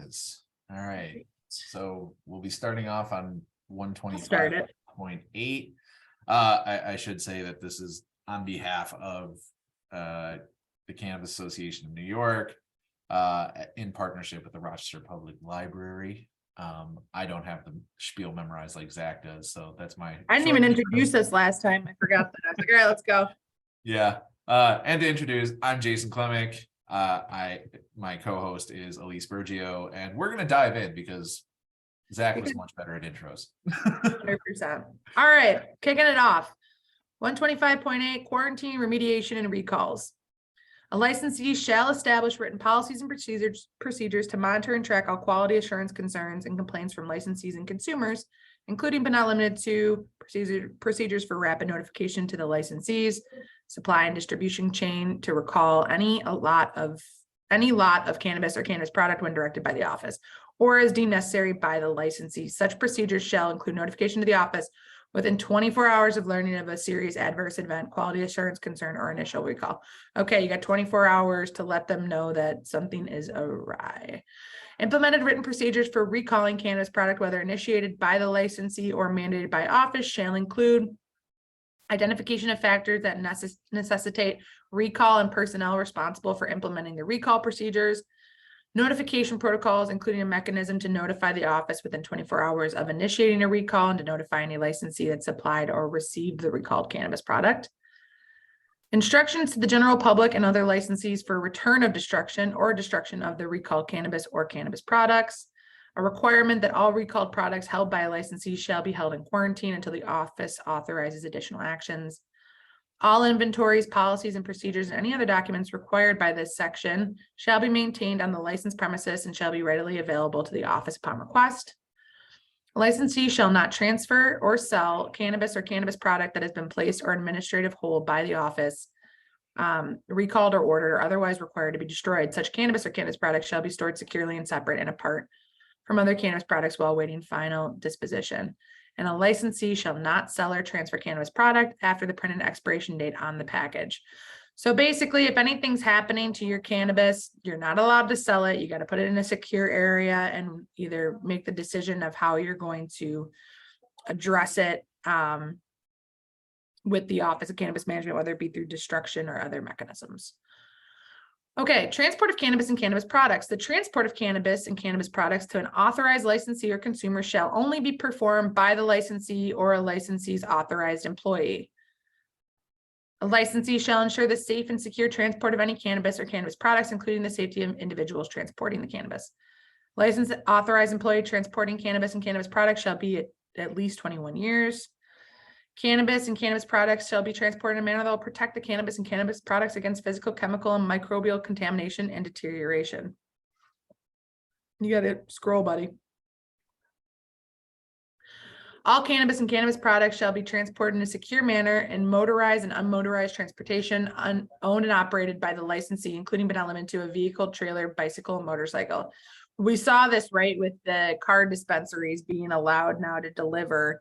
is. All right. So we'll be starting off on Start it. 125.8. I should say that this is on behalf of the Cannabis Association of New York, in partnership with the Rochester Public Library. I don't have the spiel memorized like Zach does, so that's my. I didn't even introduce us last time. I forgot that. I was like, all right, let's go. Yeah. And to introduce, I'm Jason Klemick. My co-host is Elise Bergio, and we're gonna dive in because Zach was much better at intros. 100%. All right, kicking it off. 125.8 quarantine, remediation, and recalls. A licensee shall establish written policies and procedures to monitor and track all quality assurance concerns and complaints from licensees and consumers, including but not limited to procedures for rapid notification to the licensees, supply and distribution chain to recall any lot of cannabis or cannabis product when directed by the office, or as deemed necessary by the licensee. Such procedures shall include notification to the office within 24 hours of learning of a serious adverse event, quality assurance concern, or initial recall. Okay, you got 24 hours to let them know that something is awry. Implemented written procedures for recalling cannabis product, whether initiated by the licensee or mandated by office, shall include identification of factors that necessitate recall and personnel responsible for implementing the recall procedures, notification protocols, including a mechanism to notify the office within 24 hours of initiating a recall and to notify any licensee that supplied or received the recalled cannabis product. Instructions to the general public and other licensees for return of destruction or destruction of the recalled cannabis or cannabis products. A requirement that all recalled products held by a licensee shall be held in quarantine until the office authorizes additional actions. All inventories, policies, and procedures and any other documents required by this section shall be maintained on the licensed premises and shall be readily available to the office upon request. A licensee shall not transfer or sell cannabis or cannabis product that has been placed or administrative hold by the office, recalled or ordered or otherwise required to be destroyed. Such cannabis or cannabis products shall be stored securely and separate and apart from other cannabis products while awaiting final disposition. And a licensee shall not sell or transfer cannabis product after the printed expiration date on the package. So basically, if anything's happening to your cannabis, you're not allowed to sell it. You got to put it in a secure area and either make the decision of how you're going to address it with the Office of Cannabis Management, whether it be through destruction or other mechanisms. Okay, transport of cannabis and cannabis products. The transport of cannabis and cannabis products to an authorized licensee or consumer shall only be performed by the licensee or a licensee's authorized employee. A licensee shall ensure the safe and secure transport of any cannabis or cannabis products, including the safety of individuals transporting the cannabis. Licensed authorized employee transporting cannabis and cannabis products shall be at least 21 years. Cannabis and cannabis products shall be transported in a manner that will protect the cannabis and cannabis products against physical, chemical, and microbial contamination and deterioration. You got to scroll, buddy. All cannabis and cannabis products shall be transported in a secure manner in motorized and unmotorized transportation owned and operated by the licensee, including but not limited to a vehicle, trailer, bicycle, and motorcycle. We saw this right with the card dispensaries being allowed now to deliver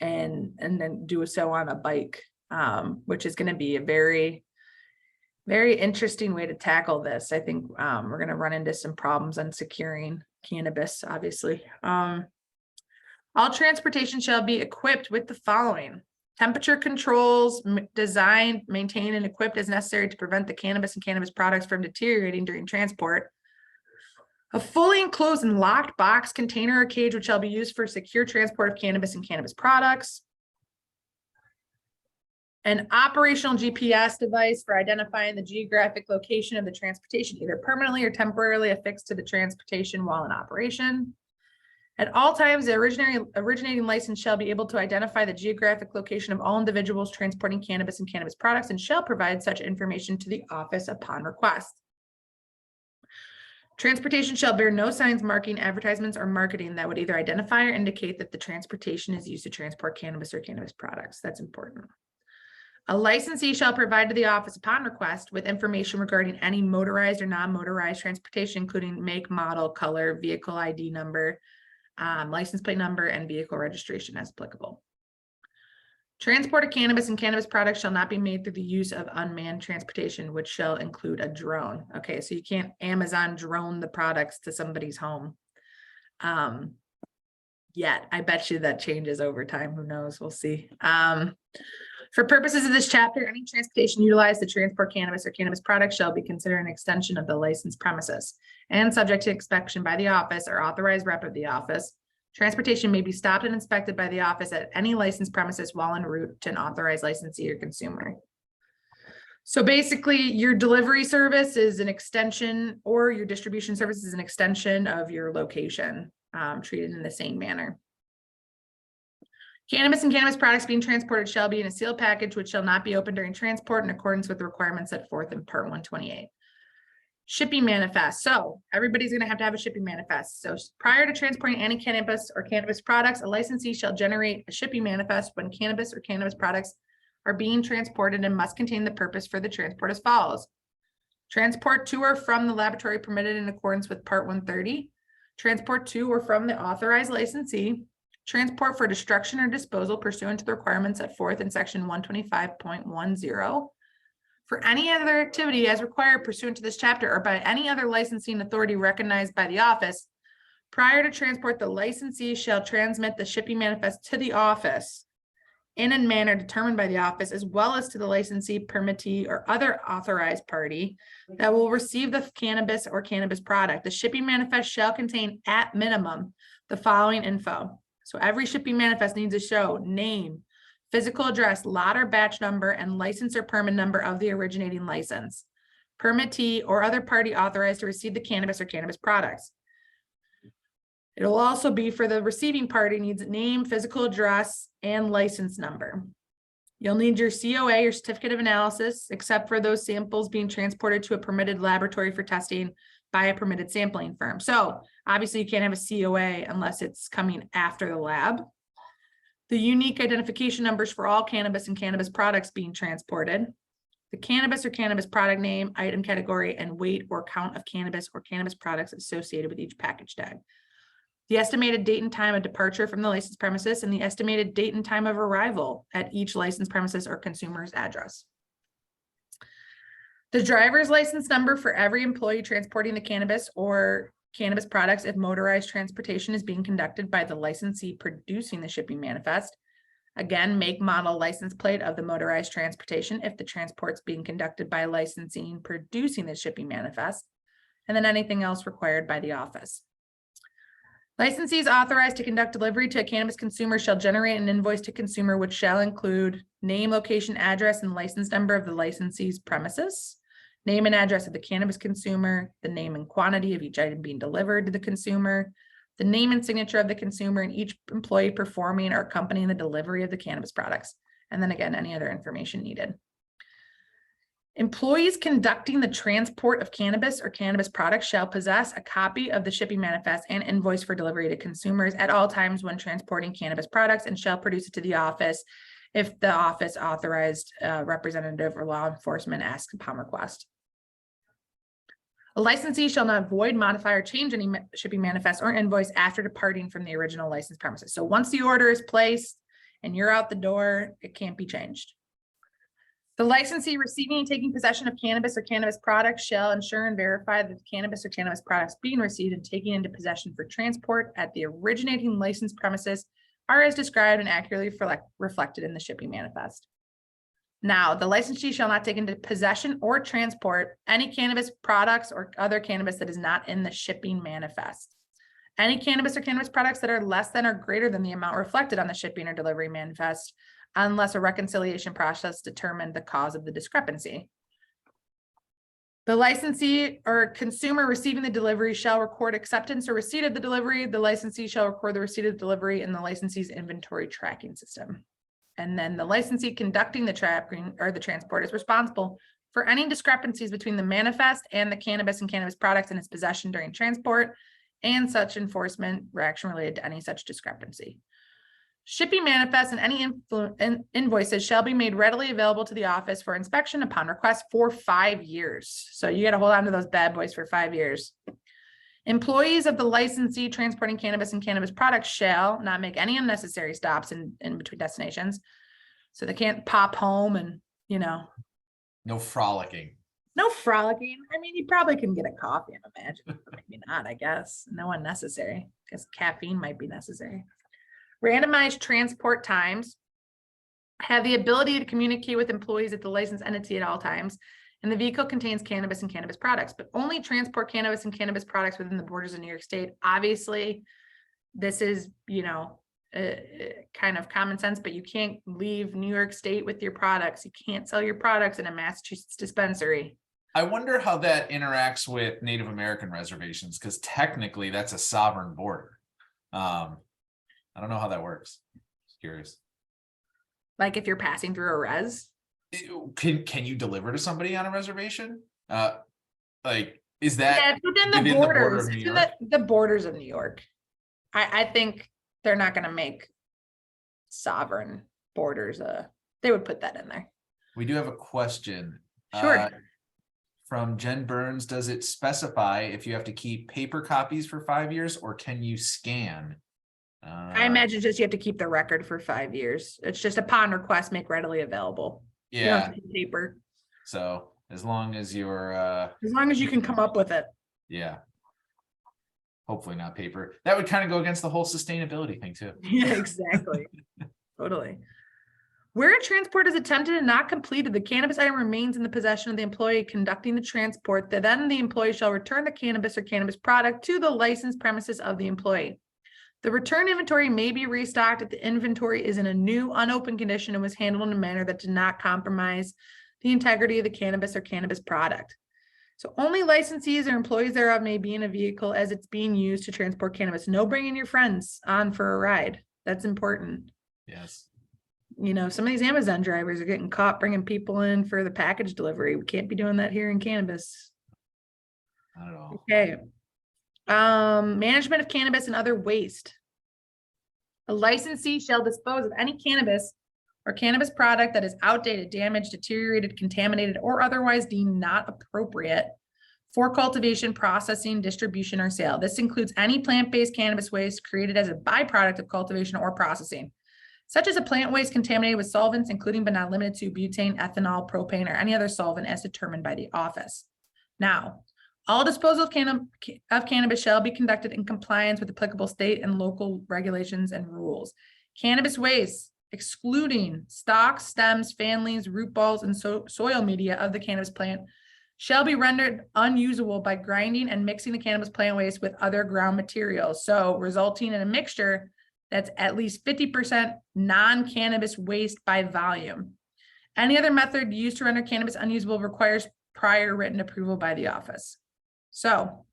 and then do so on a bike, which is going to be a very, very interesting way to tackle this. I think we're going to run into some problems on securing cannabis, obviously. All transportation shall be equipped with the following: temperature controls, designed, maintained, and equipped as necessary to prevent the cannabis and cannabis products from deteriorating during transport. A fully enclosed and locked box, container, or cage which shall be used for secure transport of cannabis and cannabis products. An operational GPS device for identifying the geographic location of the transportation, either permanently or temporarily affixed to the transportation while in operation. At all times, the originating license shall be able to identify the geographic location of all individuals transporting cannabis and cannabis products and shall provide such information to the office upon request. Transportation shall bear no signs, marking, advertisements, or marketing that would either identify or indicate that the transportation is used to transport cannabis or cannabis products. That's important. A licensee shall provide to the office upon request with information regarding any motorized or non-motorized transportation, including make, model, color, vehicle ID number, license plate number, and vehicle registration as applicable. Transport of cannabis and cannabis products shall not be made through the use of unmanned transportation, which shall include a drone. Okay, so you can't Amazon drone the products to somebody's home. Yet, I bet you that changes over time. Who knows? We'll see. For purposes of this chapter, any transportation utilized to transport cannabis or cannabis products shall be considered an extension of the licensed premises and subject to inspection by the office or authorized rep of the office. Transportation may be stopped and inspected by the office at any licensed premises while en route to an authorized licensee or consumer. So basically, your delivery service is an extension, or your distribution service is an extension of your location, treated in the same manner. Cannabis and cannabis products being transported shall be in a sealed package, which shall not be opened during transport in accordance with the requirements set forth in Part 128. Shipping manifest. So everybody's going to have a shipping manifest. So prior to transporting any cannabis or cannabis products, a licensee shall generate a shipping manifest when cannabis or cannabis products are being transported and must contain the purpose for the transport as follows. Transport to or from the laboratory permitted in accordance with Part 130. Transport to or from the authorized licensee. Transport for destruction or disposal pursuant to the requirements set forth in section 125.10. For any other activity as required pursuant to this chapter or by any other licensing authority recognized by the office, prior to transport, the licensee shall transmit the shipping manifest to the office in a manner determined by the office, as well as to the licensee, permittee, or other authorized party that will receive the cannabis or cannabis product. The shipping manifest shall contain, at minimum, the following info. So every shipping manifest needs to show name, physical address, lot or batch number, and license or permit number of the originating license, permittee, or other party authorized to receive the cannabis or cannabis products. It'll also be for the receiving party needs name, physical address, and license number. You'll need your COA, your certificate of analysis, except for those samples being transported to a permitted laboratory for testing by a permitted sampling firm. So obviously you can't have a COA unless it's coming after the lab. The unique identification numbers for all cannabis and cannabis products being transported. The cannabis or cannabis product name, item category, and weight or count of cannabis or cannabis products associated with each package tag. The estimated date and time of departure from the licensed premises and the estimated date and time of arrival at each licensed premises or consumer's address. The driver's license number for every employee transporting the cannabis or cannabis products if motorized transportation is being conducted by the licensee producing the shipping manifest. Again, make, model, license plate of the motorized transportation if the transport's being conducted by licensing producing the shipping manifest, and then anything else required by the office. Licensees authorized to conduct delivery to a cannabis consumer shall generate an invoice to consumer, which shall include name, location, address, and license number of the licensee's premises, name and address of the cannabis consumer, the name and quantity of each item being delivered to the consumer, the name and signature of the consumer, and each employee performing or accompanying the delivery of the cannabis products. And then again, any other information needed. Employees conducting the transport of cannabis or cannabis products shall possess a copy of the shipping manifest and invoice for delivery to consumers at all times when transporting cannabis products, and shall produce it to the office if the office authorized representative or law enforcement asks upon request. A licensee shall not void, modify, or change any shipping manifest or invoice after departing from the original licensed premises. So once the order is placed and you're out the door, it can't be changed. The licensee receiving and taking possession of cannabis or cannabis products shall ensure and verify that the cannabis or cannabis products being received and taken into possession for transport at the originating licensed premises are as described and accurately reflected in the shipping manifest. Now, the licensee shall not take into possession or transport any cannabis products or other cannabis that is not in the shipping manifest. Any cannabis or cannabis products that are less than or greater than the amount reflected on the shipping or delivery manifest, unless a reconciliation process determined the cause of the discrepancy. The licensee or consumer receiving the delivery shall record acceptance or receipt of the delivery. The licensee shall record the receipt of the delivery in the licensee's inventory tracking system. And then the licensee conducting the tracking or the transport is responsible for any discrepancies between the manifest and the cannabis and cannabis products in its possession during transport, and such enforcement or action related to any such discrepancy. Shipping manifests and any invoices shall be made readily available to the office for inspection upon request for 5 years. So you got to hold on to those bad boys for 5 years. Employees of the licensee transporting cannabis and cannabis products shall not make any unnecessary stops in between destinations, So they can't pop home and, No frolicking. no frolicking. I mean, you probably can get a coffee, I'm imagining, but maybe not, I guess. No unnecessary. I guess caffeine might be necessary. Randomized transport times. Have the ability to communicate with employees at the licensed entity at all times. And the vehicle contains cannabis and cannabis products, but only transport cannabis and cannabis products within the borders of New York State. Obviously, this is, kind of common sense, but you can't leave New York State with your products. You can't sell your products in a Massachusetts dispensary. I wonder how that interacts with Native American reservations, because technically that's a sovereign border. I don't know how that works. Just curious. Like if you're passing through a res. Can you deliver to somebody on a reservation? Like, is that Yeah, it's within the within the border borders, of New it's in York? the borders of New York. I think they're not gonna make sovereign borders, they would put that in there. We do have a question. Sure. From Jen Burns, does it specify if you have to keep paper copies for 5 years, or can you scan? I imagine just you have to keep the record for 5 years. It's just upon request, make readily available. You don't have Yeah, to keep paper, so as long as you're, as long as you can come up with it. yeah. Hopefully not paper. That would kind of go against the whole sustainability thing too. Yeah, exactly. Totally. Where a transport is attempted and not completed, the cannabis item remains in the possession of the employee conducting the transport. Then the employee shall return the cannabis or cannabis product to the licensed premises of the employee. The return inventory may be restocked if the inventory is in a new, unopened condition and was handled in a manner that did not compromise the integrity of the cannabis or cannabis product. So only licensees or employees thereof may be in a vehicle as it's being used to transport cannabis. No bringing your friends on for a ride. That's important. Yes. Some of these Amazon drivers are getting caught bringing people in for the package delivery. We can't be doing that here in cannabis. Not at all. Okay. Management of cannabis and other waste. A licensee shall dispose of any cannabis or cannabis product that is outdated, damaged, deteriorated, contaminated, or otherwise deemed not appropriate for cultivation, processing, distribution, or sale. This includes any plant-based cannabis waste created as a byproduct of cultivation or processing, such as a plant waste contaminated with solvents, including but not limited to butane, ethanol, propane, or any other solvent as determined by the office. Now, all disposal of cannabis shall be conducted in compliance with applicable state and local regulations and rules. Cannabis waste, excluding stalks, stems, fan leaves, root balls, and soil media of the cannabis plant, shall be rendered unusable by grinding and mixing the cannabis plant waste with other ground materials. So resulting in a mixture that's at least 50% non-cannabis waste by volume. Any other method used to render cannabis unusable requires prior written approval by the office. So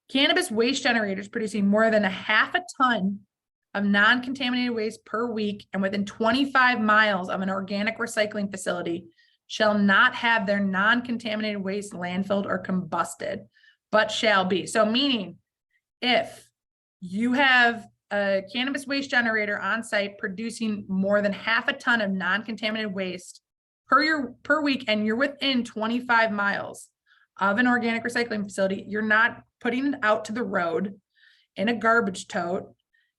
cannabis waste generators producing more than a half a ton of non-contaminated waste per week and within 25 miles of an organic recycling facility shall not have their non-contaminated waste landfilled or combusted, but shall be. So meaning if you have a cannabis waste generator on site producing more than half a ton of non-contaminated waste per week, and you're within 25 miles of an organic recycling facility, you're not putting it out to the road in a garbage tote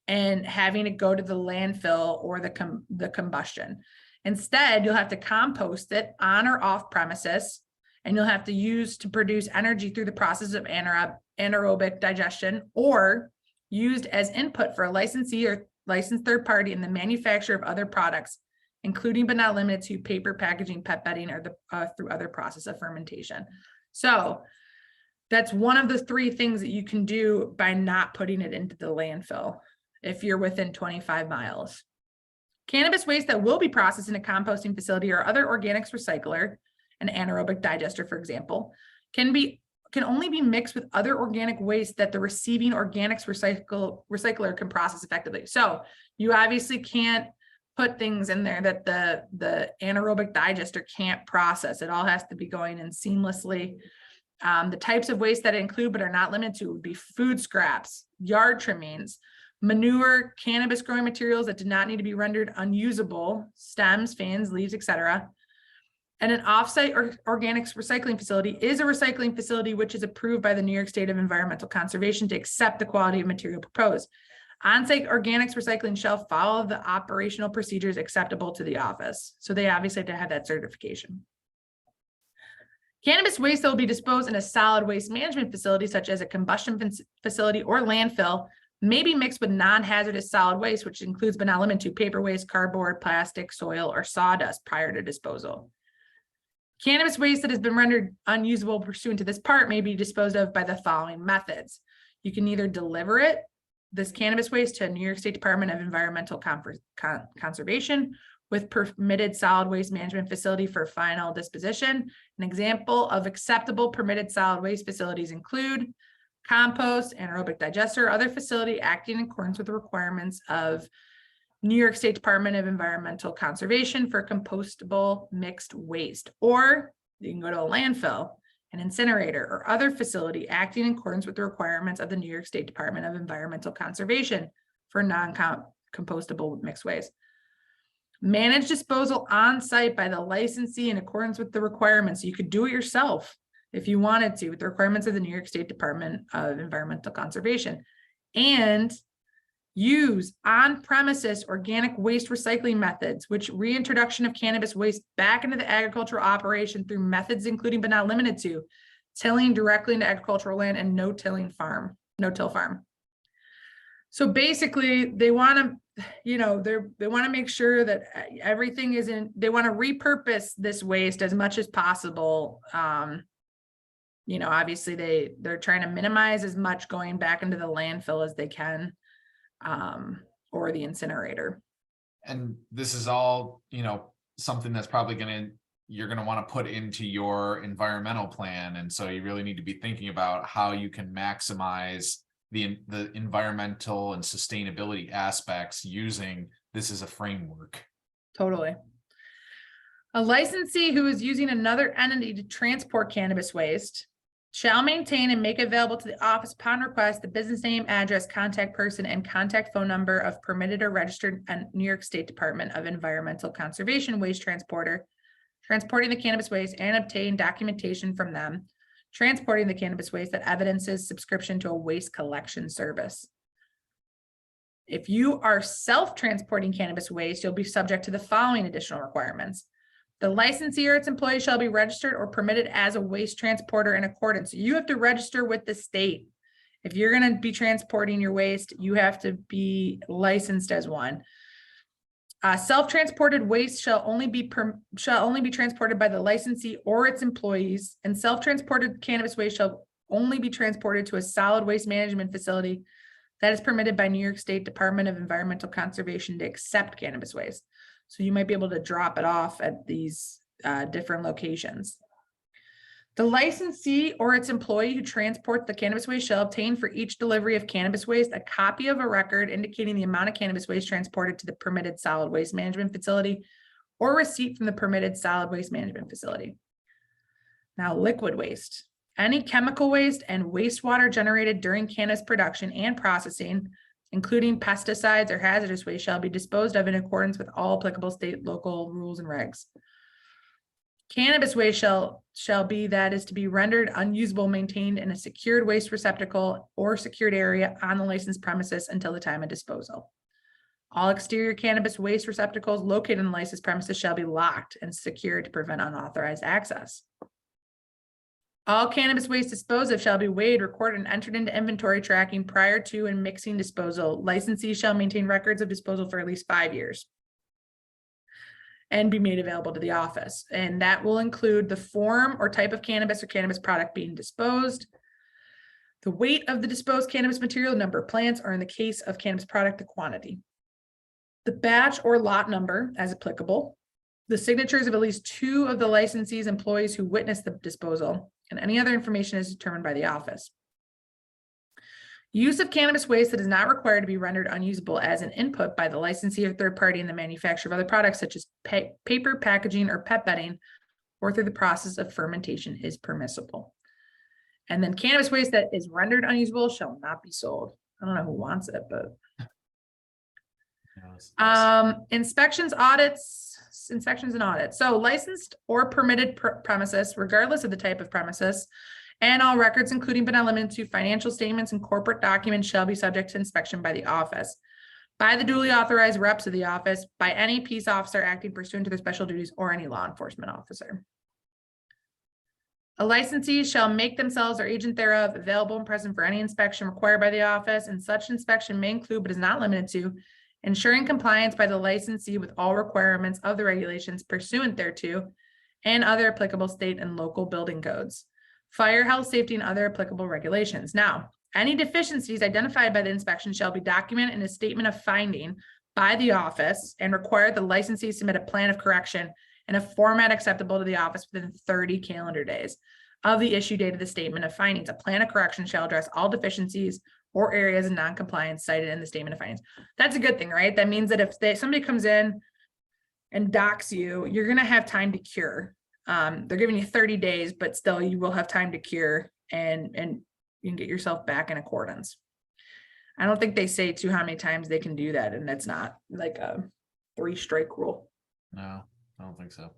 and having it go to the landfill or the combustion. Instead, you'll have to compost it on or off premises, and you'll have to use to produce energy through the process of anaerobic digestion, or used as input for a licensee or licensed third party in the manufacture of other products, including but not limited to paper packaging, pet bedding, or through other process of fermentation. So that's one of the 3 things that you can do by not putting it into the landfill if you're within 25 miles. Cannabis waste that will be processed in a composting facility or other organics recycler, an anaerobic digester, for example, can only be mixed with other organic waste that the receiving organics recycler can process effectively. So you obviously can't put things in there that the anaerobic digester can't process. It all has to be going in seamlessly. The types of waste that include but are not limited to would be food scraps, yard trimmings, manure, cannabis growing materials that did not need to be rendered unusable, stems, fans, leaves, etc. And an offsite or organics recycling facility is a recycling facility which is approved by the New York State of Environmental Conservation to accept the quality of material proposed. On-site organics recycling shall follow the operational procedures acceptable to the office. So they obviously have to have that certification. Cannabis waste that will be disposed in a solid waste management facility, such as a combustion facility or landfill, may be mixed with non-hazardous solid waste, which includes but not limited to paper waste, cardboard, plastic, soil, or sawdust prior to disposal. Cannabis waste that has been rendered unusable pursuant to this part may be disposed of by the following methods. You can either deliver this cannabis waste to New York State Department of Environmental Conservation with permitted solid waste management facility for final disposition. An example of acceptable permitted solid waste facilities include compost, anaerobic digester, other facility acting in accordance with the requirements of New York State Department of Environmental Conservation for compostable mixed waste. Or you can go to a landfill, an incinerator, or other facility acting in accordance with the requirements of the New York State Department of Environmental Conservation for non-compostable mixed waste. Manage disposal on site by the licensee in accordance with the requirements. You could do it yourself if you wanted to, with the requirements of the New York State Department of Environmental Conservation, and use on-premises organic waste recycling methods, which reintroduction of cannabis waste back into the agricultural operation through methods including but not limited to tilling directly into agricultural land and no-till farm. So basically, they want to, they want to make sure that everything is in. They want to repurpose this waste as much as possible. Obviously they're trying to minimize as much going back into the landfill as they can, or the incinerator. And this is all, something that's probably you're going to want to put into your environmental plan. And so you really need to be thinking about how you can maximize the environmental and sustainability aspects using this as a framework. Totally. A licensee who is using another entity to transport cannabis waste shall maintain and make available to the office upon request the business name, address, contact person, and contact phone number of permitted or registered New York State Department of Environmental Conservation waste transporter transporting the cannabis waste, and obtain documentation from them transporting the cannabis waste that evidences subscription to a waste collection service. If you are self-transporting cannabis waste, you'll be subject to the following additional requirements. The licensee or its employee shall be registered or permitted as a waste transporter in accordance. You have to register with the state. If you're going to be transporting your waste, you have to be licensed as one. Self-transported waste shall only be transported by the licensee or its employees, and self-transported cannabis waste shall only be transported to a solid waste management facility that is permitted by New York State Department of Environmental Conservation to accept cannabis waste. So you might be able to drop it off at these different locations. The licensee or its employee who transports the cannabis waste shall obtain for each delivery of cannabis waste a copy of a record indicating the amount of cannabis waste transported to the permitted solid waste management facility or receipt from the permitted solid waste management facility. Now, liquid waste. Any chemical waste and wastewater generated during cannabis production and processing, including pesticides or hazardous waste, shall be disposed of in accordance with all applicable state, local rules and regs. Cannabis waste shall be that is to be rendered unusable, maintained in a secured waste receptacle or secured area on the licensed premises until the time of disposal. All exterior cannabis waste receptacles located in the licensed premises shall be locked and secured to prevent unauthorized access. All cannabis waste disposed of shall be weighed, recorded, and entered into inventory tracking prior to and mixing disposal. Licensees shall maintain records of disposal for at least 5 years and be made available to the office. And that will include the form or type of cannabis or cannabis product being disposed, the weight of the disposed cannabis material, number of plants, or in the case of cannabis product, the quantity, the batch or lot number as applicable, the signatures of at least 2 of the licensee's employees who witnessed the disposal, and any other information is determined by the office. Use of cannabis waste that is not required to be rendered unusable as an input by the licensee or third party in the manufacture of other products such as paper, packaging, or pet bedding, or through the process of fermentation is permissible. And then cannabis waste that is rendered unusable shall not be sold. I don't know who wants it, but inspections and audits. So licensed or permitted premises, regardless of the type of premises, And all records, including but not limited to financial statements and corporate documents, shall be subject to inspection by the office, by the duly authorized reps of the office, by any peace officer acting pursuant to their special duties, or any law enforcement officer. A licensee shall make themselves or agent thereof available and present for any inspection required by the office, and such inspection may include, but is not limited to, ensuring compliance by the licensee with all requirements of the regulations pursuant thereto, and other applicable state and local building codes, fire, health, safety, and other applicable regulations. Now, any deficiencies identified by the inspection shall be documented in a statement of finding by the office, and require the licensee submit a plan of correction in a format acceptable to the office within 30 calendar days of the issue date of the statement of findings. A plan of correction shall address all deficiencies or areas of noncompliance cited in the statement of findings. That's a good thing, right? That means that if somebody comes in and docks you, you're going to have time to cure. They're giving you 30 days, but still you will have time to cure, and you can get yourself back in accordance. I don't think they say how many times they can do that, and that's not like a 3-strike rule. No, I don't think so.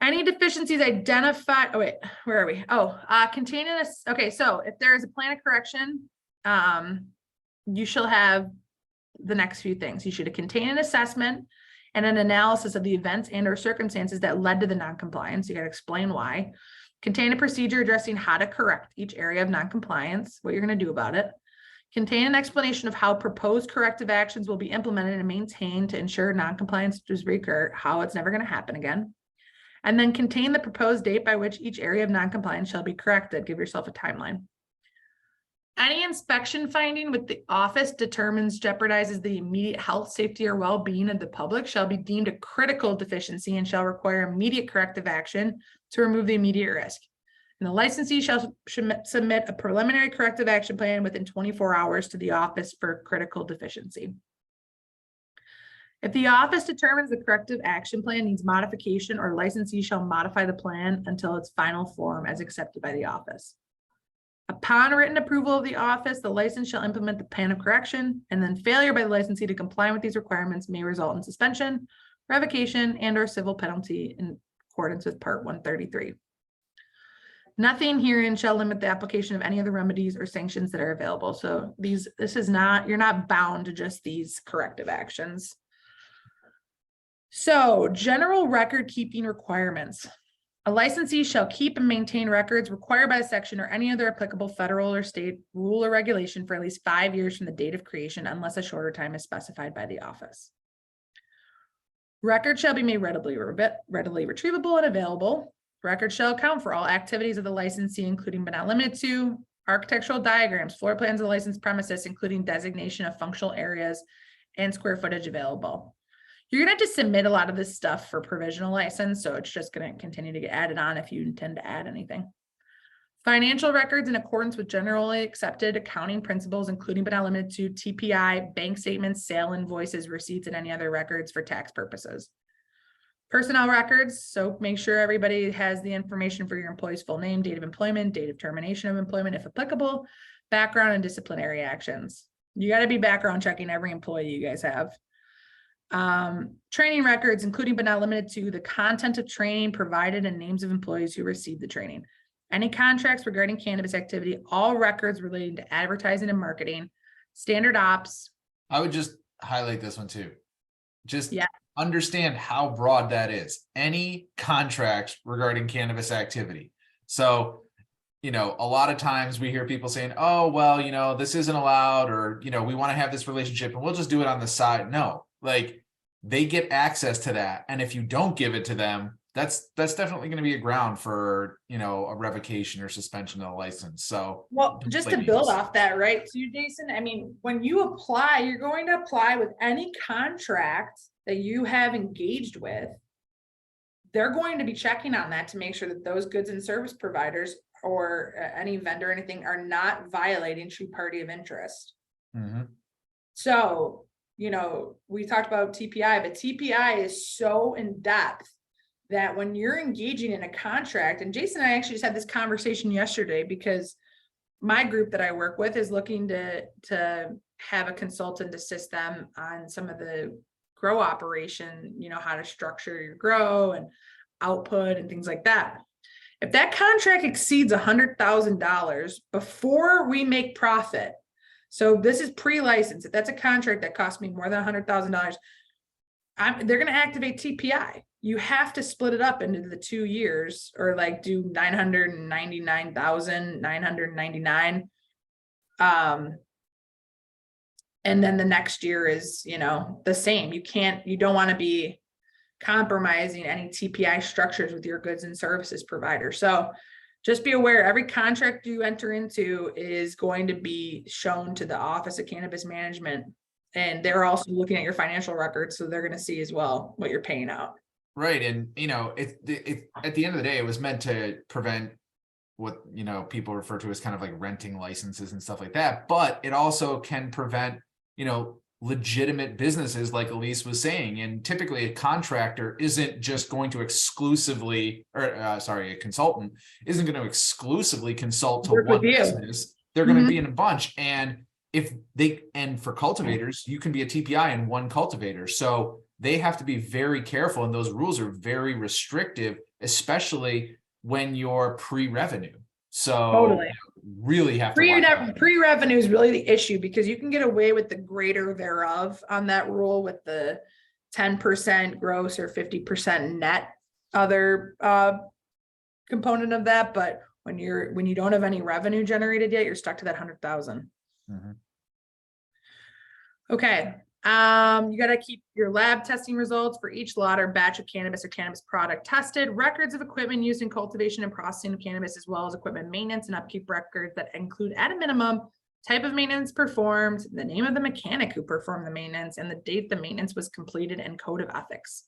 Any deficiencies identified, oh wait, where are we? Oh, containing a, okay, so if there is a plan of correction, you shall have the next few things. You should contain an assessment and an analysis of the events and or circumstances that led to the noncompliance. You got to explain why. Contain a procedure addressing how to correct each area of noncompliance, what you're going to do about it. Contain an explanation of how proposed corrective actions will be implemented and maintained to ensure noncompliance does recur, how it's never going to happen again. And then contain the proposed date by which each area of noncompliance shall be corrected. Give yourself a timeline. Any inspection finding with the office determines jeopardizes the immediate health, safety, or well-being of the public shall be deemed a critical deficiency and shall require immediate corrective action to remove the immediate risk. And the licensee shall submit a preliminary corrective action plan within 24 hours to the office for critical deficiency. If the office determines the corrective action plan needs modification, or licensee shall modify the plan until its final form as accepted by the office. Upon written approval of the office, the license shall implement the plan of correction, and then failure by the licensee to comply with these requirements may result in suspension, revocation, and or civil penalty in accordance with Part 133. Nothing herein shall limit the application of any of the remedies or sanctions that are available. So this is not, you're not bound to just these corrective actions. So general record keeping requirements. A licensee shall keep and maintain records required by the section or any other applicable federal or state rule or regulation for at least 5 years from the date of creation, unless a shorter time is specified by the office. Records shall be made readily retrievable and available. Records shall account for all activities of the licensee, including but not limited to architectural diagrams, floor plans of the licensed premises, including designation of functional areas and square footage available. You're going to have to submit a lot of this stuff for provisional license, so it's just going to continue to get added on if you intend to add anything. Financial records in accordance with generally accepted accounting principles, including but not limited to TPI, bank statements, sale invoices, receipts, and any other records for tax purposes. Personnel records, so make sure everybody has the information for your employee's full name, date of employment, date of termination of employment, if applicable, background and disciplinary actions. You got to be background checking every employee you guys have. Training records, including but not limited to the content of training provided and names of employees who received the training. Any contracts regarding cannabis activity, all records relating to advertising and marketing, standard ops. I would just highlight this one too. Just understand how broad that is. Any contracts regarding cannabis activity. So, you know, a lot of times we hear people saying, oh, well, you know, this isn't allowed, or, you know, we want to have this relationship and we'll just do it on the side. No, like they get access to that. And if you don't give it to them, that's definitely going to be a ground for, you know, a revocation or suspension of the license. So, well, just to build off that, right? So, Jason, I mean, when you apply, you're going to apply with any contract that you have engaged with. They're going to be checking on that to make sure that those goods and service providers or any vendor or anything are not violating true party of interest. Mm-hmm. So, you know, we talked about TPI, but TPI is so in depth that when you're engaging in a contract, and Jason and I actually just had this conversation yesterday because my group that I work with is looking to have a consultant assist them on some of the grow operation, you know, how to structure your grow and output and things like that. If that contract exceeds $100,000 before we make profit, so this is pre-license. If that's a contract that costs me more than $100,000, they're going to activate TPI. You have to split it up into the 2 years, or like do 999,999. And then the next year is, the same. You don't want to be compromising any TPI structures with your goods and services provider. So just be aware, every contract you enter into is going to be shown to the Office of Cannabis Management. And they're also looking at your financial records. So they're going to see as well what you're paying out. Right. And, it at the end of the day, it was meant to prevent what, people refer to as kind of like renting licenses and stuff like that. But it also can prevent, legitimate businesses, like Elise was saying. And typically a contractor isn't just going to exclusively, a consultant isn't going to exclusively consult to one business. They're going to be in a bunch. And for cultivators, you can be a TPI in one cultivator. So they have to be very careful. And those rules are very restrictive, especially when you're pre-revenue. So Totally. Really have to pre-revenue is really the issue, because you can get away with the greater thereof on that rule with the 10% gross or 50% net other component of that. But when you don't have any revenue generated yet, you're stuck to that 100,000. Okay. You got to keep your lab testing results for each lot or batch of cannabis or cannabis product tested, records of equipment used in cultivation and processing of cannabis, as well as equipment maintenance and upkeep records that include, at a minimum, type of maintenance performed, the name of the mechanic who performed the maintenance, and the date the maintenance was completed, and code of ethics.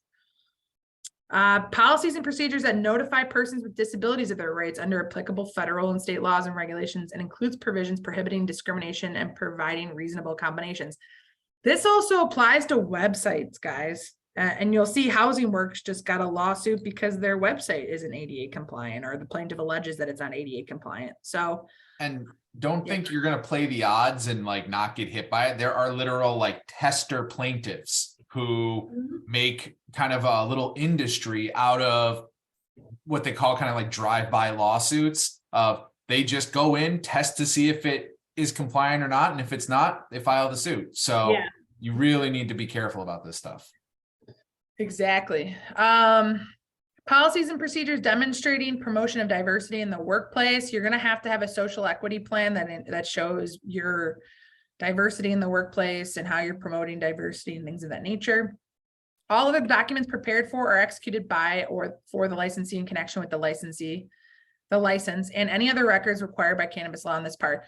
Policies and procedures that notify persons with disabilities of their rights under applicable federal and state laws and regulations, and includes provisions prohibiting discrimination and providing reasonable accommodations. This also applies to websites, guys. And you'll see Housing Works just got a lawsuit because their website isn't ADA compliant, or the plaintiff alleges that it's not ADA compliant. So, and don't think you're going to play the odds and like not get hit by it. There are literal like tester plaintiffs who make kind of a little industry out of what they call kind of like drive-by lawsuits. They just go in, test to see if it is compliant or not, and if it's not, they file the suit. So you really need to be careful about this stuff. Exactly. Policies and procedures demonstrating promotion of diversity in the workplace. You're going to have a social equity plan that shows your diversity in the workplace and how you're promoting diversity and things of that nature. All of the documents prepared for or executed by or for the licensee in connection with the license, and any other records required by cannabis law in this part.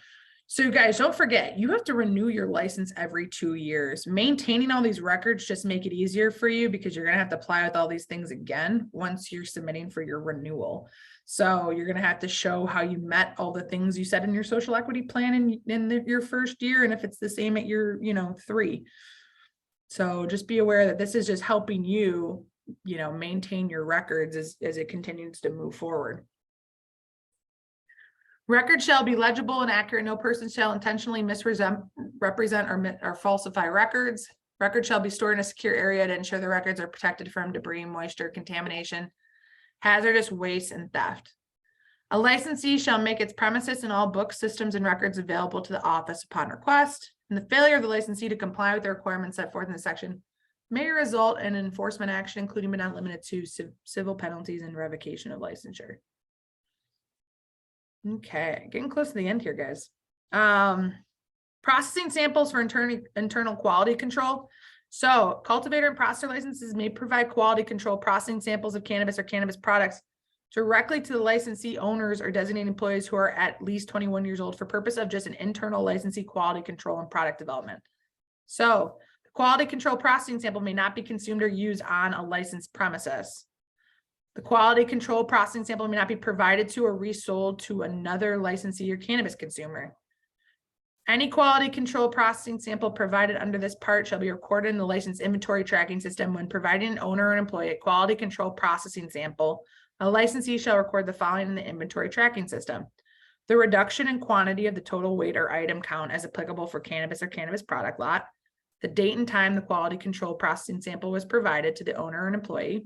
So guys, don't forget, you have to renew your license every 2 years. Maintaining all these records just make it easier for you, because you're going to have to apply with all these things again once you're submitting for your renewal. So you're going to have to show how you met all the things you said in your social equity plan in your first year, and if it's the same at your 3. So just be aware that this is just helping you, maintain your records as it continues to move forward. Records shall be legible and accurate. No person shall intentionally misrepresent or falsify records. Records shall be stored in a secure area to ensure the records are protected from debris, moisture, contamination, hazardous waste, and theft. A licensee shall make its premises and all books, systems, and records available to the office upon request. And the failure of the licensee to comply with the requirements set forth in the section may result in enforcement action, including but not limited to civil penalties and revocation of licensure. Okay, getting close to the end here, guys. Processing samples for internal quality control. So cultivator and processor licenses may provide quality control processing samples of cannabis or cannabis products directly to the licensee owners or designated employees who are at least 21 years old for purpose of just an internal licensee quality control and product development. So the quality control processing sample may not be consumed or used on a licensed premises. The quality control processing sample may not be provided to or resold to another licensee or cannabis consumer. Any quality control processing sample provided under this part shall be recorded in the license inventory tracking system. When providing an owner or an employee a quality control processing sample, a licensee shall record the following in the inventory tracking system: the reduction in quantity of the total weight or item count as applicable for cannabis or cannabis product lot, the date and time the quality control processing sample was provided to the owner or an employee,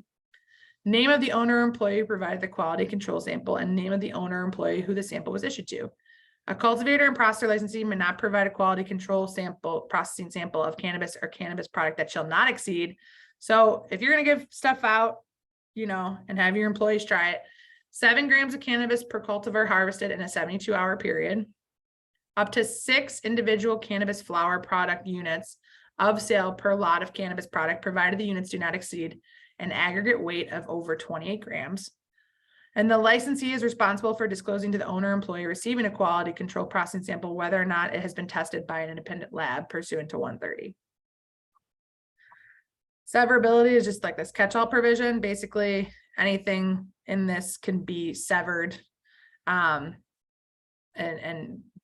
name of the owner or employee who provided the quality control sample, and name of the owner or employee who the sample was issued to. A cultivator and processor licensee may not provide a quality control sample, processing sample of cannabis or cannabis product that shall not exceed. So if you're gonna give stuff out, you know, and have your employees try it, 7 grams of cannabis per cultivar harvested in a 72-hour period, up to 6 individual cannabis flower product units of sale per lot of cannabis product, provided the units do not exceed an aggregate weight of over 28 grams. And the licensee is responsible for disclosing to the owner or employee receiving a quality control processing sample whether or not it has been tested by an independent lab pursuant to 130. Severability is just like this catch-all provision. Basically, anything in this can be severed. And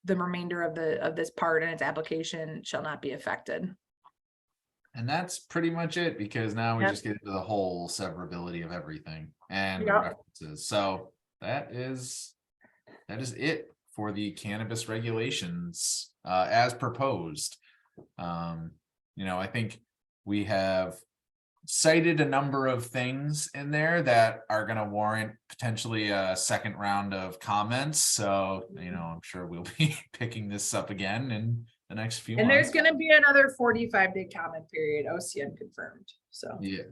the remainder of this part and its application shall not be affected. And that's pretty much it, because now we Yep. just get into the whole severability of everything and the Yep. references. So that is it for the cannabis regulations as proposed. You know, I think we have cited a number of things in there that are going to warrant potentially a second round of comments. So, you know, I'm sure we'll be picking this up again in the next few And there's months. going to be another 45-day comment period, OCM confirmed. So Yeah.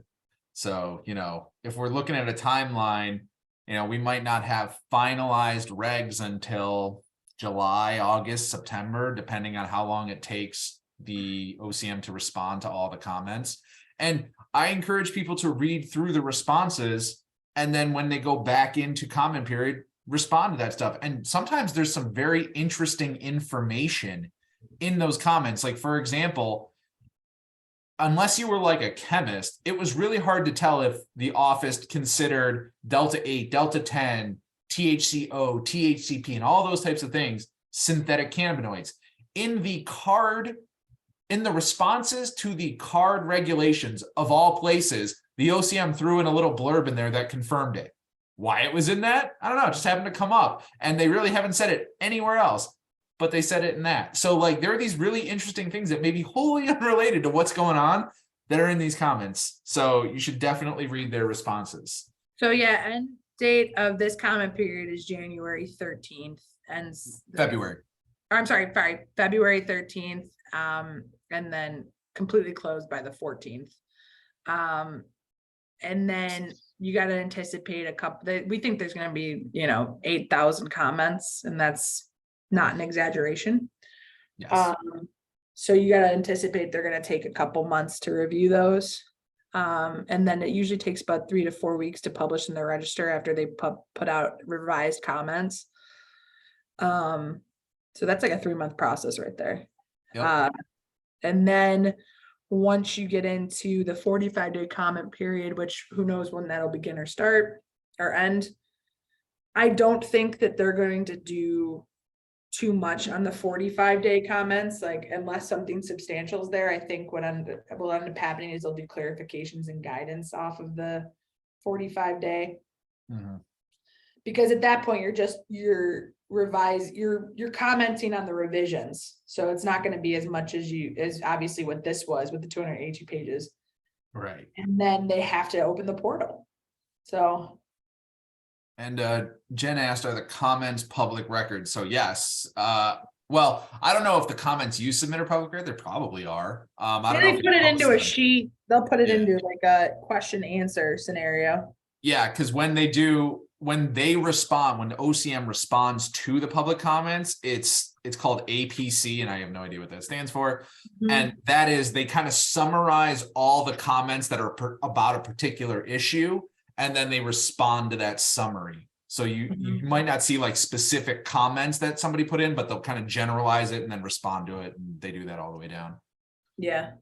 So, you know, if we're looking at a timeline, you know, we might not have finalized regs until July, August, September, depending on how long it takes the OCM to respond to all the comments. And I encourage people to read through the responses, and then when they go back into comment period, respond to that stuff. And sometimes there's some very interesting information in those comments. Like, for example, unless you were like a chemist, it was really hard to tell if the office considered Delta 8, Delta 10, THCO, THCP, and all those types of things synthetic cannabinoids. In the responses to the card regulations of all places, the OCM threw in a little blurb in there that confirmed it. Why it was in that, I don't know, it just happened to come up. And they really haven't said it anywhere else, but they said it in that. So like, there are these really interesting things that may be wholly unrelated to what's going on that are in these comments. So you should definitely read their responses. So yeah, end date of this comment period is January 13th and February. I'm sorry, February 13th. And then completely closed by the 14th. And then you got to anticipate a couple, we think there's going to be, you know, 8,000 comments, and that's not an exaggeration. Yes. So you got to anticipate they're going to take a couple months to review those. And then it usually takes about 3 to 4 weeks to publish in the register after they put out revised comments. So that's like a 3-month process right there. Yep. And then once you get into the 45-day comment period, which who knows when that'll begin or start or end, I don't think that they're going to do too much on the 45-day comments, like unless something substantial is there. I think what will end up happening is they'll do clarifications and guidance off of the 45-day. Because at that point you're commenting on the revisions, so it's not going to be as much as obviously what this was with the 282 pages, right? And then they have to open the portal. So, and Jen asked, are the comments public record? So yes. Well, I don't know if the comments you submit are public record. They probably are. I don't know if put it into a them. sheet. They'll put it into like a question answer scenario. Yeah, because when they respond, when the OCM responds to the public comments, it's called APC, and I have no idea what that stands for. And that is, they kind of summarize all the comments that are about a particular issue, and then they respond to that summary. So you might not see like specific comments that somebody put in, but they'll kind of generalize it and then respond to it, and they do that all the way down. Yeah.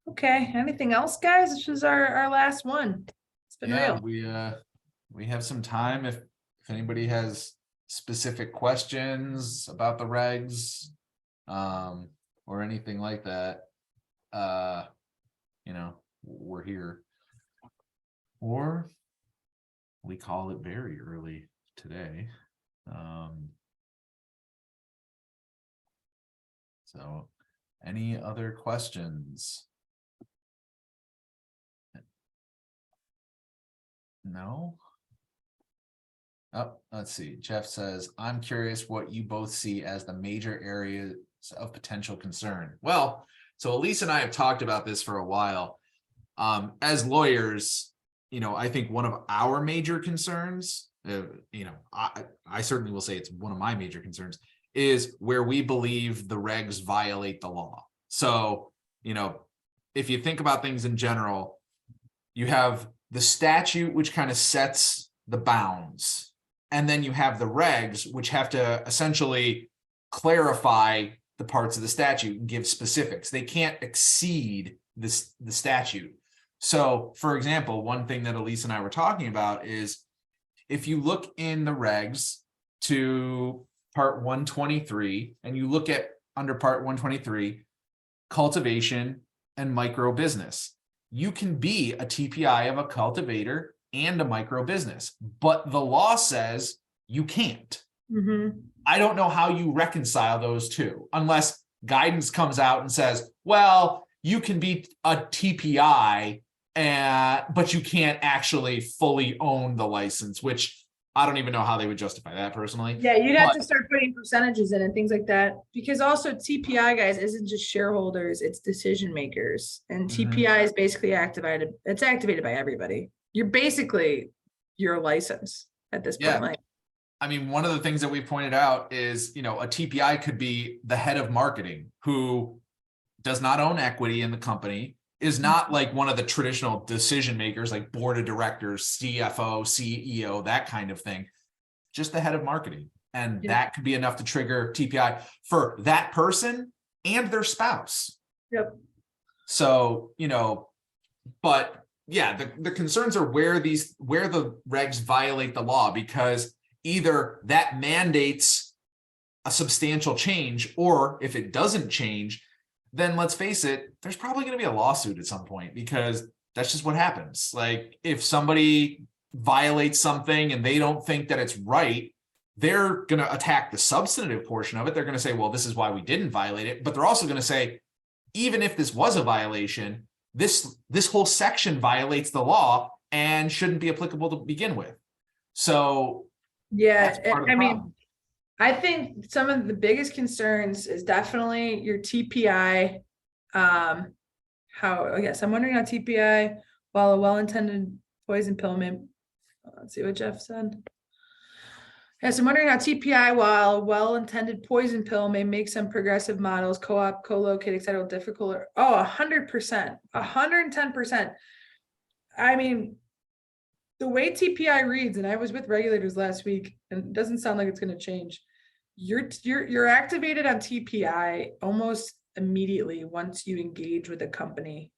Okay, anything else, guys? This was our last one. It's been real. We have some time if anybody has specific questions about the regs, or anything like that. You know, we're here. Or we call it very early today. So any other questions? No. Oh, let's see. Jeff says, I'm curious what you both see as the major areas of potential concern. Well, so Elise and I have talked about this for a while. As lawyers, I think one of our major concerns, I certainly will say it's one of my major concerns, is where we believe the regs violate the law. So, if you think about things in general, you have the statute, which kind of sets the bounds. And then you have the regs, which have to essentially clarify the parts of the statute and give specifics. They can't exceed the statute. So, for example, one thing that Elise and I were talking about is if you look in the regs to part 123, and you look at under part 123, cultivation and micro business, you can be a TPI of a cultivator and a micro business, but the law says you can't. I don't know how you reconcile those two unless guidance comes out and says, well, you can be a TPI, but you can't actually fully own the license, which I don't even know how they would justify that personally. Yeah, you'd have to start putting percentages in and things like that, because also TPI, guys, isn't just shareholders, it's decision makers, and TPI is basically activated. It's activated by everybody. You're a license at this point. Like, I mean, one of the things that we pointed out is, a TPI could be the head of marketing who does not own equity in the company, is not like one of the traditional decision makers, like board of directors, CFO, CEO, that kind of thing, just the head of marketing. And that could be enough to trigger TPI for that person and their spouse. Yep. So, but yeah, the concerns are where the regs violate the law, because either that mandates a substantial change, or if it doesn't change, then let's face it, there's probably going to be a lawsuit at some point, because that's just what happens. Like if somebody violates something and they don't think that it's right, they're going to attack the substantive portion of it. They're going to say, well, this is why we didn't violate it. But they're also going to say, even if this was a violation, this whole section violates the law and shouldn't be applicable to begin with. So yeah, that's part of the I mean, problem. I think some of the biggest concerns is definitely your TPI. I'm wondering how TPI, while a well-intended poison pill may, let's see what Jeff said. Yes, I'm wondering how TPI, while a well-intended poison pill may make some progressive models, co-op, co-locate, etc. difficult. 100%, 110%. I mean, the way TPI reads, and I was with regulators last week, and it doesn't sound like it's going to change. You're activated on TPI almost immediately once you engage with a company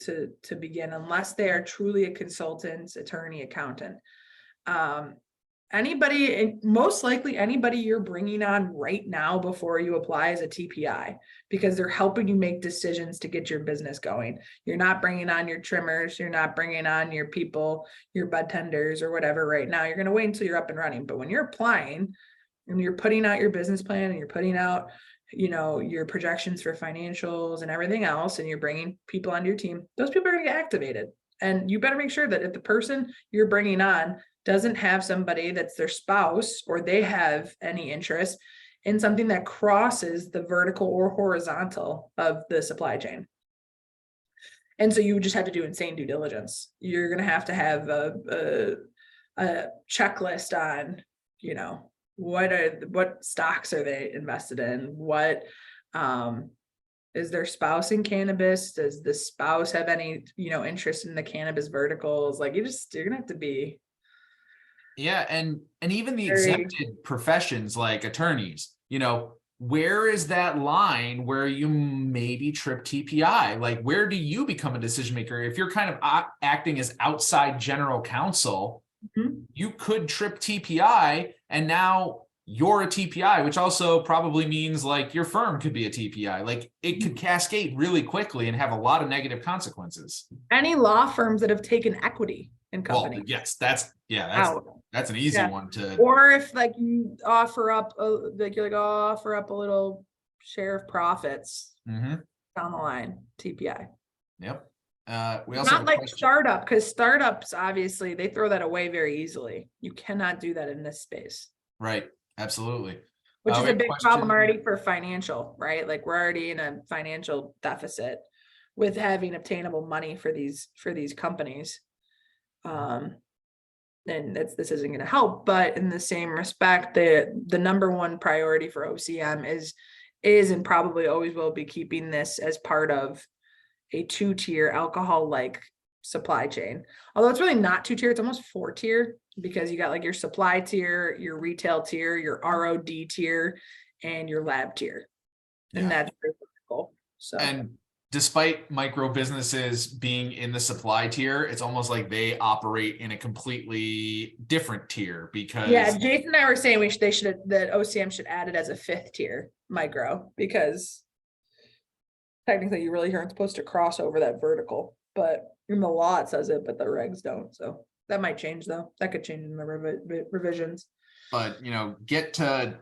to begin, unless they are truly a consultant, attorney, accountant. Anybody, and most likely anybody you're bringing on right now before you apply is a TPI, because they're helping you make decisions to get your business going. You're not bringing on your trimmers, you're not bringing on your people, your bud tenders or whatever right now. You're going to wait until you're up and running. But when you're applying and you're putting out your business plan and you're putting out, your projections for financials and everything else, and you're bringing people onto your team, those people are going to get activated. And you better make sure that if the person you're bringing on doesn't have somebody that's their spouse, or they have any interest in something that crosses the vertical or horizontal of the supply chain. And so you just have to do insane due diligence. You're going to have a checklist on, what stocks are they invested in? What is their spouse in cannabis? Does the spouse have any, interest in the cannabis verticals? Like you're going to have to be. Yeah, and even the exempted professions like attorneys, where is that line where you maybe trip TPI? Like, where do you become a decision maker? If you're kind of acting as outside general counsel, you could trip TPI, and now you're a TPI, which also probably means like your firm could be a TPI. Like it could cascade really quickly and have a lot of negative consequences. Any law firms that have taken equity in company. Well, yes, that's an easy one to. Or if like you offer up, offer up a little share of profits down the line, TPI. Yep. We also have Not a like question. startup, because startups, obviously, they throw that away very easily. You cannot do that in this space. Right, absolutely. Which is We a have big question- problem already for financial, right? Like we're already in a financial deficit with having obtainable money for these companies. And this isn't going to help, but in the same respect, the number one priority for OCM is and probably always will be keeping this as part of a 2-tier alcohol like supply chain. Although it's really not 2-tier, it's almost 4-tier, because you got like your supply tier, your retail tier, your ROD tier, and your lab tier. And that's very critical. So, and despite micro businesses being in the supply tier, it's almost like they operate in a completely different tier, because yeah, Jason and I were saying that OCM should add it as a 5th tier micro, because technically you really aren't supposed to cross over that vertical, but in the law it says it, but the regs don't. So that might change though. That could change in the revisions. but get to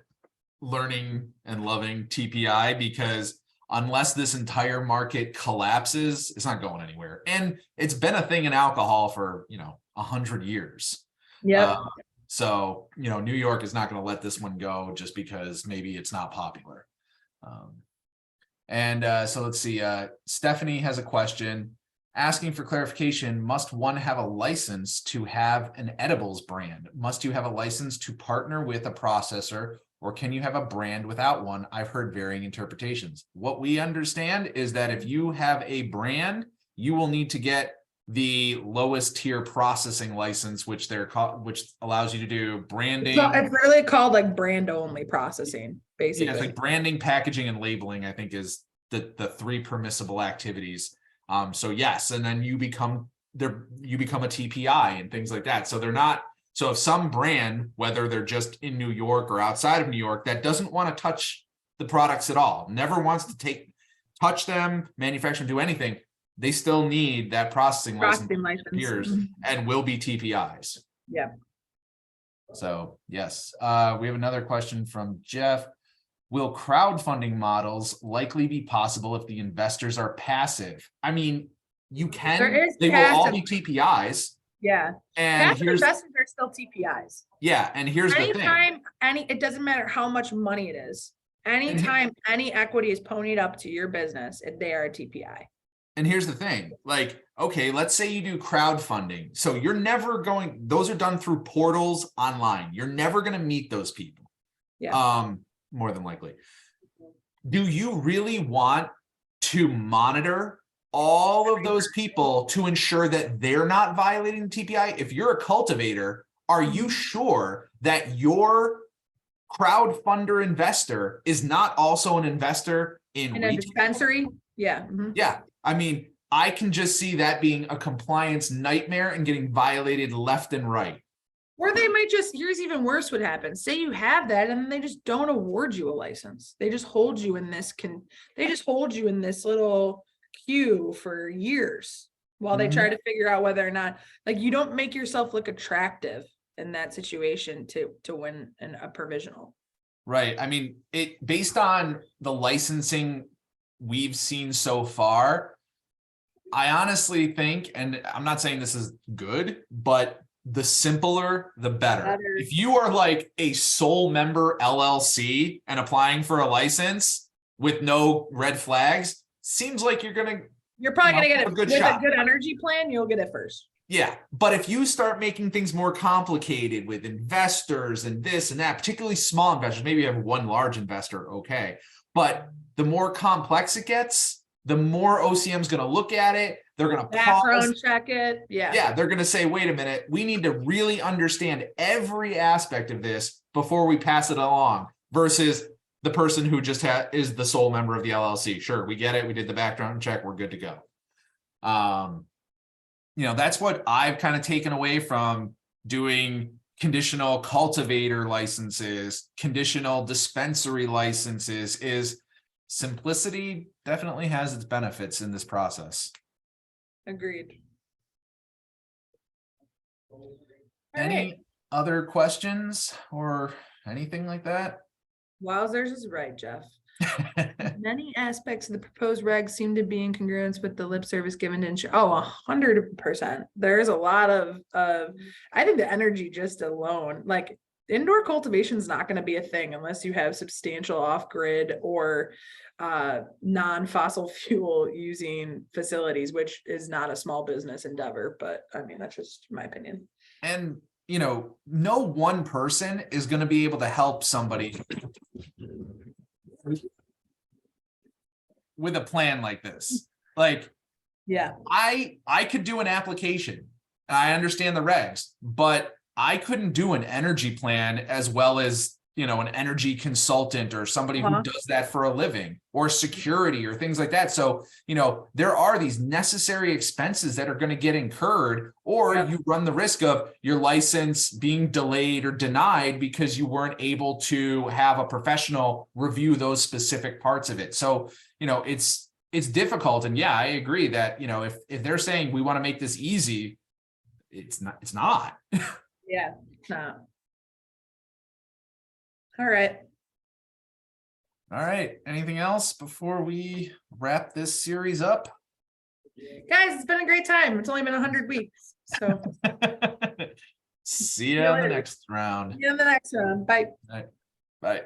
learning and loving TPI, because unless this entire market collapses, it's not going anywhere. And it's been a thing in alcohol for 100 years. Yeah. So New York is not going to let this one go just because maybe it's not popular. So let's see. Stephanie has a question asking for clarification. Must one have a license to have an edibles brand? Must you have a license to partner with a processor, or can you have a brand without one? I've heard varying interpretations. What we understand is that if you have a brand, you will need to get the lowest tier processing license, which allows you to do branding. So it's really called like brand only processing, basically. Yeah, it's like branding, packaging, and labeling, I think, is the 3 permissible activities. So yes, and then you become a TPI and things like that. So they're not. So if some brand, whether they're just in New York or outside of New York, that doesn't want to touch the products at all, never wants to touch them, manufacture, do anything, they still need that processing license years and will be TPIs. Yeah. So yes, we have another question from Jeff. Will crowdfunding models likely be possible if the investors are passive? I mean, you can. They will all be TPIs. Yeah. And passive investors are still TPIs. Yeah, and here's the thing. It doesn't matter how much money it is. Anytime any equity is ponied up to your business, they are a TPI. And here's the thing, like, okay, let's say you do crowdfunding. So you're never going, those are done through portals online. You're never going to meet those people. Yeah. More than likely. Do you really want to monitor all of those people to ensure that they're not violating the TPI? If you're a cultivator, are you sure that your crowdfunder investor is not also an investor in a dispensary? Yeah. Mm-hmm. Yeah. I mean, I can just see that being a compliance nightmare and getting violated left and right. Or they might here's even worse what happens. Say you have that and then they just don't award you a license. They just hold you in this little queue for years while they try to figure out whether or not, like, you don't make yourself look attractive in that situation to win a provisional. Right. I mean, based on the licensing we've seen so far, I honestly think, and I'm not saying this is good, but the simpler, the better. If you are like a sole member LLC and applying for a license with no red flags, seems like you're probably going to get it with a good energy plan. You'll get it first. Yeah. But if you start making things more complicated with investors and this and that, particularly small investors, maybe you have one large investor. Okay. But the more complex it gets, the more OCM is going to look at it. They're going to background check it. Yeah. Yeah. They're going to say, wait a minute, we need to really understand every aspect of this before we pass it along, versus the person who just is the sole member of the LLC. Sure. We get it. We did the background check. We're good to go. That's what I've kind of taken away from doing conditional cultivator licenses, conditional dispensary licenses, is simplicity definitely has its benefits in this process. Agreed. Any other questions or anything like that? Wowzers is right, Jeff. Many aspects of the proposed regs seem to be in congruence with the lip service given to ensure, 100%. There's a lot of, I think the energy just alone, like indoor cultivation is not going to be a thing unless you have substantial off-grid or non-fossil fuel using facilities, which is not a small business endeavor, but I mean, that's just my opinion. And, you know, no one person is going to be able to help somebody with a plan like this. Like, Yeah. I could do an application. I understand the regs, but I couldn't do an energy plan as well as, you know, an energy consultant or somebody who does that for a living, or security or things like that. So, you know, there are these necessary expenses that are going to get incurred, or you run the risk of your license being delayed or denied because you weren't able to have a professional review those specific parts of it. So, you know, it's difficult. And yeah, I agree that, you know, if they're saying we want to make this easy, it's not. Yeah, it's not. All right. All right. Anything else before we wrap this series up? Guys, it's been a great time. It's only been 100 weeks. So See you in the next round. see you in the next round. Bye. All right. Bye.